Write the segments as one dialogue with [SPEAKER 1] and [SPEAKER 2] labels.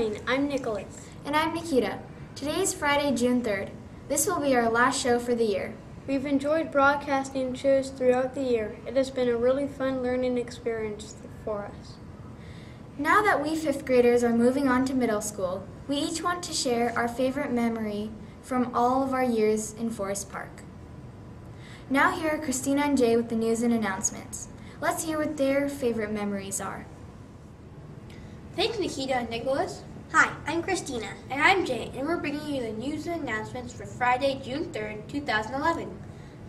[SPEAKER 1] morning. I'm Nicholas.
[SPEAKER 2] And I'm Nikita. Today is Friday, June 3rd. This will be our last show for the year.
[SPEAKER 1] We've enjoyed broadcasting shows throughout the year. It has been a really fun learning experience for us.
[SPEAKER 2] Now that we 5th graders are moving on to middle school, we each want to share our favorite memory from all of our years in Forest Park. Now here are Christina and Jay with the news and announcements. Let's hear what their favorite memories are.
[SPEAKER 3] Thanks, Nikita and Nicholas.
[SPEAKER 4] Hi, I'm Christina.
[SPEAKER 3] And I'm Jay, and we're bringing you the news and announcements for Friday, June 3rd, 2011.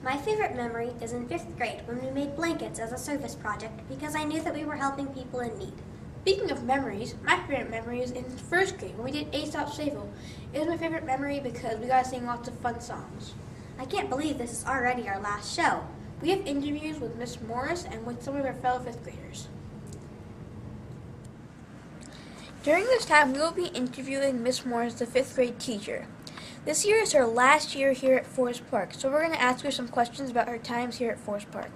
[SPEAKER 4] My favorite memory is in 5th grade when we made blankets as a service project because I knew that we were helping people in need.
[SPEAKER 3] Speaking of memories, my favorite memory is in 1st grade when we did Aesop's Fable. It was my favorite memory because we got to sing lots of fun songs.
[SPEAKER 4] I can't believe this is already our last show.
[SPEAKER 3] We have interviews with Miss Morris and with some of our fellow 5th graders. During this time, we will be interviewing Miss Morris, the 5th grade teacher. This year is her last year here at Forest Park, so we're going to ask her some questions about her times here at Forest Park.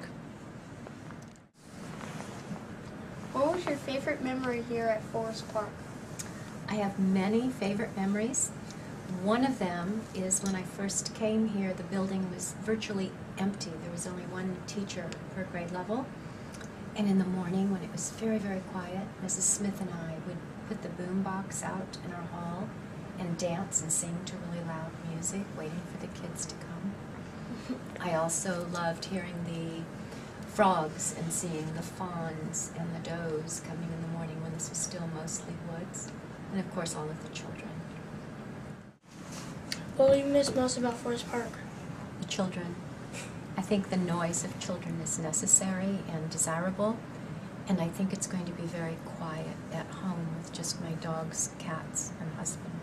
[SPEAKER 3] What was your favorite memory here at Forest Park?
[SPEAKER 5] I have many favorite memories. One of them is when I first came here, the building was virtually empty. There was only one teacher per grade level. And in the morning, when it was very, very quiet, Mrs. Smith and I would put the boom box out in our hall and dance and sing to really loud music, waiting for the kids to come. I also loved hearing the frogs and seeing the fawns and the does coming in the morning when this was still mostly woods, and of course all of the children.
[SPEAKER 3] What will you miss most about Forest Park?
[SPEAKER 5] The children. I think the noise of children is necessary and desirable, and I think it's going to be very quiet at home with just my dogs, cats, and husband.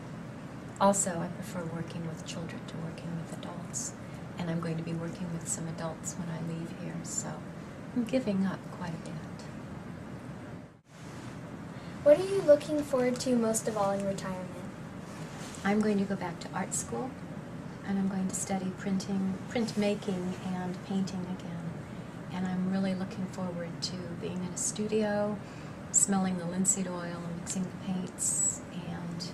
[SPEAKER 5] Also, I prefer working with children to working with adults, and I'm going to be working with some adults when I leave here, so I'm giving up quite a bit.
[SPEAKER 2] What are you looking forward to most of all in retirement?
[SPEAKER 5] I'm going to go back to art school, and I'm going to study printmaking and painting again. And I'm really looking forward to being in a studio, smelling the linseed oil and mixing the paints, and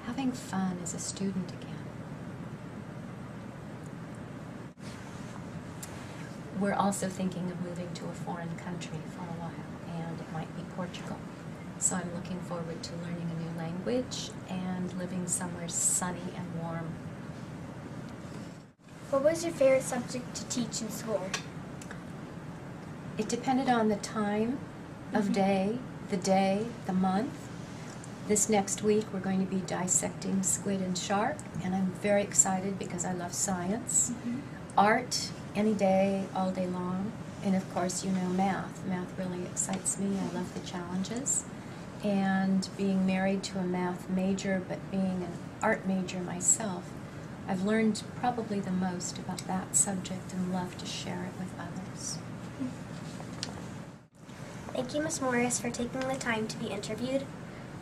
[SPEAKER 5] having fun as a student again. We're also thinking of moving to a foreign country for a while, and it might be Portugal. So I'm looking forward to learning a new language and living somewhere sunny and warm.
[SPEAKER 2] What was your favorite subject to teach in school?
[SPEAKER 5] It depended on the time of day, the month. This next week we're going to be dissecting squid and shark, and I'm very excited because I love science. Art, any day, all day long. And of course, you know, math. Math really excites me. I love the challenges. And being married to a math major, but being an art major myself, I've learned probably the most about that subject and love to share it with others.
[SPEAKER 4] Thank you, Miss Morris, for taking the time to be interviewed,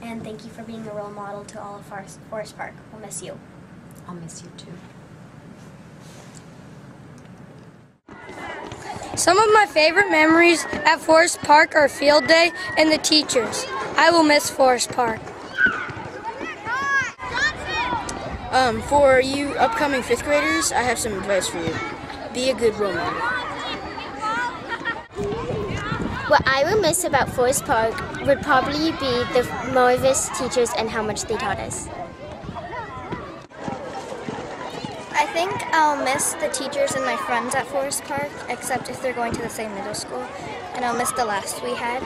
[SPEAKER 4] and thank you for being a role model to all of Forest Park. We'll miss you.
[SPEAKER 5] I'll miss you too.
[SPEAKER 6] Some of my favorite memories at Forest Park are field day and the teachers. I will miss Forest Park.
[SPEAKER 7] For you upcoming 5th graders, I have some advice for you. Be a good role model.
[SPEAKER 8] What I will miss about Forest Park would probably be the marvelous teachers and how much they taught us.
[SPEAKER 9] I think I'll miss the teachers and my friends at Forest Park, except if they're going to the same middle school, and I'll miss the last we had.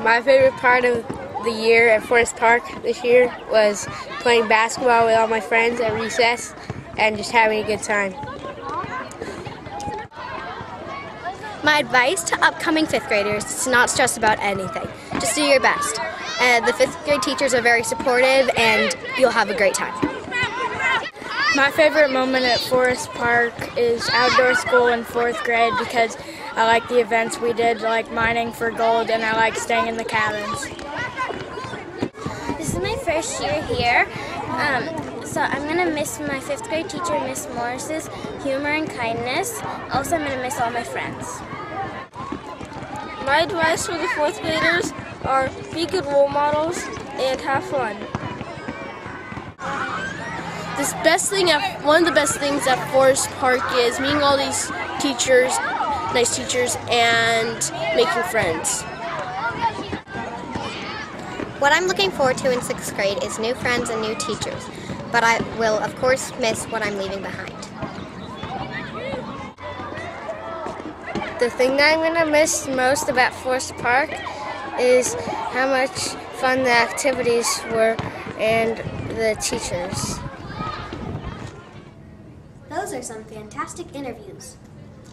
[SPEAKER 7] My favorite part of the year at Forest Park this year was playing basketball with all my friends at recess and just having a good time.
[SPEAKER 9] My advice to upcoming 5th graders is to not stress about anything. Just do your best. The 5th grade teachers are very supportive and you'll have a great time.
[SPEAKER 10] My favorite moment at Forest Park is outdoor school in 4th grade because I like the events we did, like mining for gold, and I like staying in the cabins.
[SPEAKER 8] This is my first year here, so I'm going to miss my 5th grade teacher, Miss Morris's humor and kindness. Also, I'm going to miss all my friends.
[SPEAKER 11] My advice for the 4th graders
[SPEAKER 10] are be good role models and have fun.
[SPEAKER 11] One of the best things at Forest Park is meeting all these teachers, nice teachers, and making friends.
[SPEAKER 9] What I'm looking forward to in 6th grade is new friends and new teachers, but I will of course miss what I'm leaving behind.
[SPEAKER 7] The thing that I'm going to miss most about Forest Park is how much fun the activities were and the teachers.
[SPEAKER 4] Those are some fantastic interviews.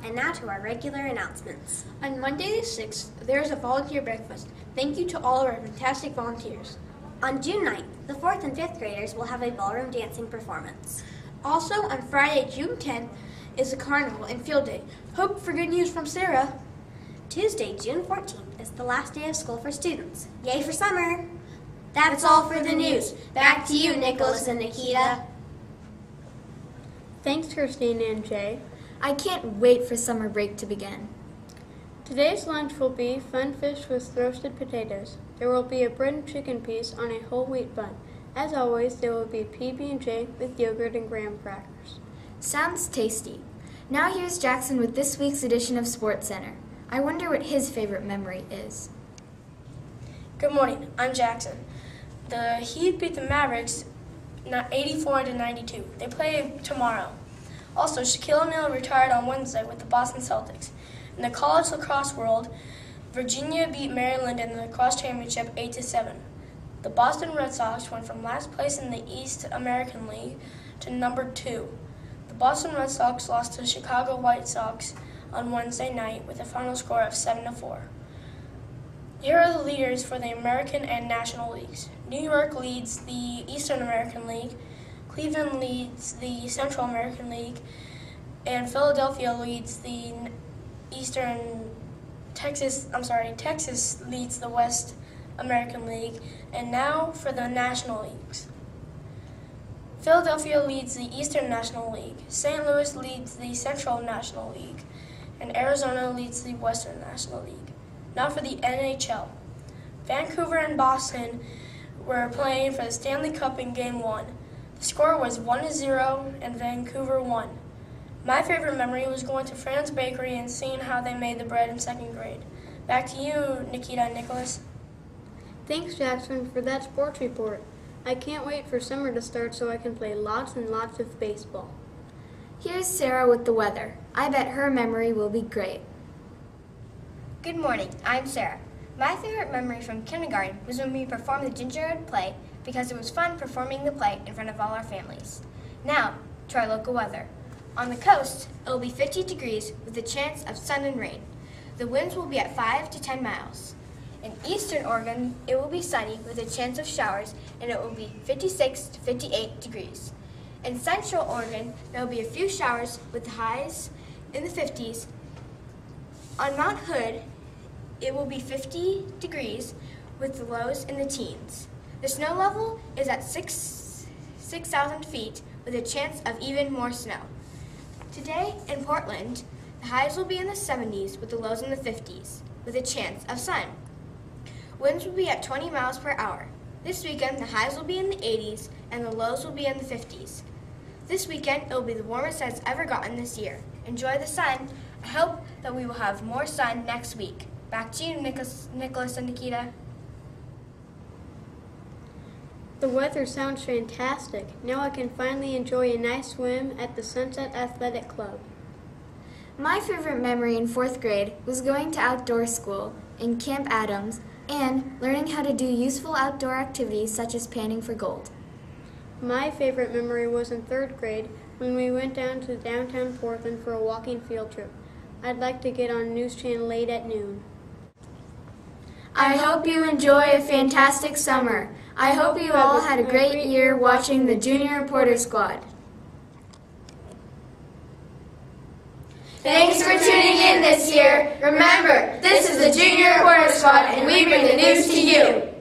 [SPEAKER 4] And now to our regular announcements.
[SPEAKER 3] On Monday the 6th, there is a volunteer breakfast. Thank you to all of our fantastic volunteers.
[SPEAKER 4] On June 9th, the 4th and 5th graders will have a ballroom dancing performance.
[SPEAKER 3] Also, on Friday, June 10th, is a carnival and field day. Hope for good news from Sarah.
[SPEAKER 4] Tuesday, June 14th, is the last day of school for students. Yay for summer! That's all for the news. Back to you, Nicholas and Nikita.
[SPEAKER 1] Thanks, Christina and Jay.
[SPEAKER 2] I can't wait for summer break to begin.
[SPEAKER 1] Today's lunch will be fun fish with roasted potatoes. There will be a bread and chicken piece on a whole wheat bun. As always, there will be PB&J with yogurt and graham crackers.
[SPEAKER 2] Sounds tasty. Now here's Jackson with this week's edition of Sports Center. I wonder what his favorite memory is.
[SPEAKER 12] Good morning, I'm Jackson. The Heat beat the Mavericks 84-92. They play tomorrow. Also, Shaquille O'Neal retired on Wednesday with the Boston Celtics. In the college lacrosse world, Virginia beat Maryland in the lacrosse championship 8-7. The Boston Red Sox went from last place in the East American League to number 2. The Boston Red Sox lost to Chicago White Sox on Wednesday night with a final score of 7-4. Here are the leaders for the American and National Leagues. New York leads the Eastern American League, Cleveland leads the Central American League, and Philadelphia leads the Texas leads the West American League. And now for the National Leagues. Philadelphia leads the Eastern National League, St. Louis leads the Central National League, and Arizona leads the Western National League. Now for the NHL. Vancouver and Boston were playing for the Stanley Cup in Game 1. The score was 1-0 and Vancouver won. My favorite memory was going to Fran's Bakery and seeing how they made the bread in 2nd grade. Back to you, Nikita and Nicholas.
[SPEAKER 1] Thanks, Jackson, for that sports report. I can't wait for summer to start so I can play lots and lots of baseball.
[SPEAKER 2] Here's Sarah with the weather. I bet her memory will be great.
[SPEAKER 13] Good morning, I'm Sarah. My favorite memory from kindergarten was when we performed the Gingerbread play because it was fun performing the play in front of all our families. Now, to our local weather. On the coast, it will be 50 degrees with a chance of sun and rain. The winds will be at 5 to 10 miles. In eastern Oregon, it will be sunny with a chance of showers, and it will be 56 to 58 degrees. In central Oregon, there will be a few showers with highs in the 50s. On Mount Hood, it will be 50 degrees with the lows in the teens. The snow level is at 6,000 feet with a chance of even more snow. Today in Portland, the highs will be in the 70s with the lows in the 50s with a chance of sun. Winds will be at 20 miles per hour. This weekend, the highs will be in the 80s and the lows will be in the 50s. This weekend, it will be the warmest it's ever gotten this year. Enjoy the sun. I hope that we will have more sun next week. Back to you, Nicholas and Nikita.
[SPEAKER 1] The weather sounds fantastic. Now I can finally enjoy a nice swim at the Sunset Athletic Club.
[SPEAKER 2] My favorite memory in 4th grade was going to outdoor school in Camp Adams and learning how to do useful outdoor activities such as panning for gold.
[SPEAKER 1] My favorite memory was in 3rd grade when we went down to downtown Portland for a walking field trip. I'd like to get on News Channel late at noon.
[SPEAKER 2] I hope you enjoy a fantastic summer. I hope you all had a great year watching the Junior Reporter Squad.
[SPEAKER 13] Thanks for tuning in this year. Remember, this is the Junior Reporter Squad and we bring the news to you.